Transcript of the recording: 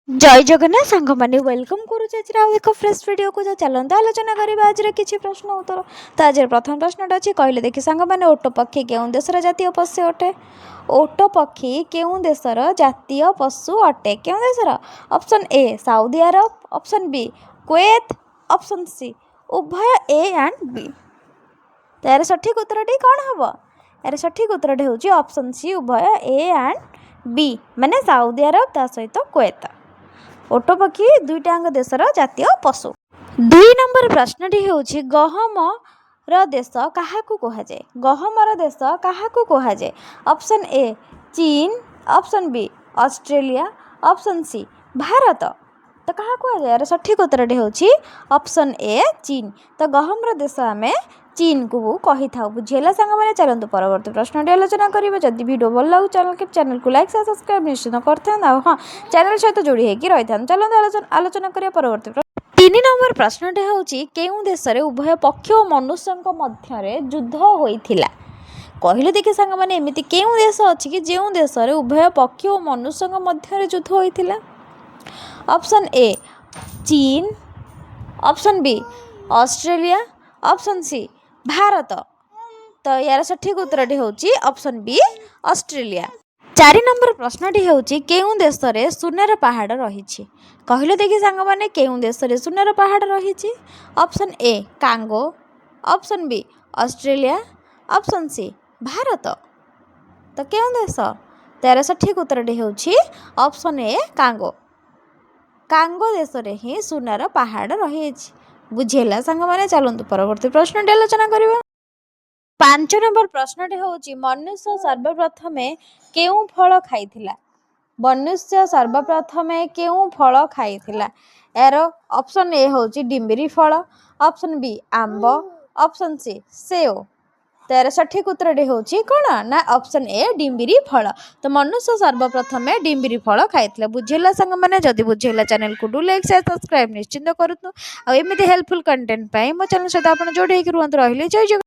जय जगन्नाथ सांग मैंने वेलकम करुँच फ्रेश वीडियो को चलते आलोचना करवा आज किसी प्रश्न उत्तर। तो आज प्रथम प्रश्न अच्छी कहले देखिए सांग मैंने ओट पक्षी क्यों देशर जातीय पशु अटे। ओट पक्षी क्यों देशर जातीय पशु अटे क्यों देशर। Option A Saudi Arabia, option B Kuwait, option C उभय ए एंड बी। तो यार सठिक उत्तरटी कौन हम? यार सठिक उत्तरटी हूँ ऑप्शन सी उभय ए एंड बी माने सऊदी अरब ता सहित कुवैत। ओट पक्षी दुईटांग देशर जातीय पशु। 2 नंबर प्रश्नटी होछि गहमर देश काहाकू कहुए। गहमर देश काहाकू कहुए। Option A China, option B Australia, option C Bharat. तो क्या कहुए यार सठिक उत्तरटी होछि ऑप्शन ए चीन। तो गहमर देश आम चीन को कही था। बुझेगा सांग मैंने चलते परवर्ती प्रश्न आलोचना करेंगे। जदि वीडियो भल लगे चैनल को लाइक सब्सक्राइब निश्चित करते हैं। हाँ चैनल सहित जोड़ी होगी रही था। चलते आलोचना करिए परवर्ती 3 नंबर प्रश्नटे हूँ केउं देश उभय पक्ष और मनुष्य मध्य युद्ध होइथिला। कहले देखिए सांग मैंने एमती केउं देश अच्छी कि जो देश उभय पक्ष और मनुष्य मध्य युद्ध होइथिला। Option A China, option B Australia, option C Bharat. तो यार सठिक उत्तरटी होची ऑप्शन बी ऑस्ट्रेलिया। 4 नंबर प्रश्नटी होची केउं देश रे सुनार पहाड़ रही। कहले देखिए सांग मैंने केउं देश रे सुनार पहाड़ रही। Option A Congo, option B Australia, option C Bharat. तो केउं देश? तो यार सठिक उत्तरटी होची ऑप्शन ए कांगो। कांगो देश रे ही सुनार पहाड़ रही। बुझेगा सांग मैंने चलते परवर्ती प्रश्न आलोचना करवा। 5 नंबर प्रश्नटी हूँ मनुष्य सर्वप्रथम केउं फल खाइथिला। मनुष्य सर्वप्रथम केउं फल खाइथिला। यार ऑप्शन ए हूँ डिम्बिरी फल, ऑप्शन बी आंब, ऑप्शन सी सेव। तो यार सठिक उत्तरटी हूँ कौन ना ऑप्शन ए डिम्बिरी फल। तो मनुष्य सर्वप्रथम डिम्बिरी फल खाइथिला। बुझेगा सांग मैंने जदि बुझेगा चैनल को डू लाइक शेयर सब्सक्राइब निश्चिंत करूँ। आ एमती हेल्पफुल कंटेंट पाई मो चैनल सहित आप जोड़ी रुहतु। रही जय जगन्नाथ।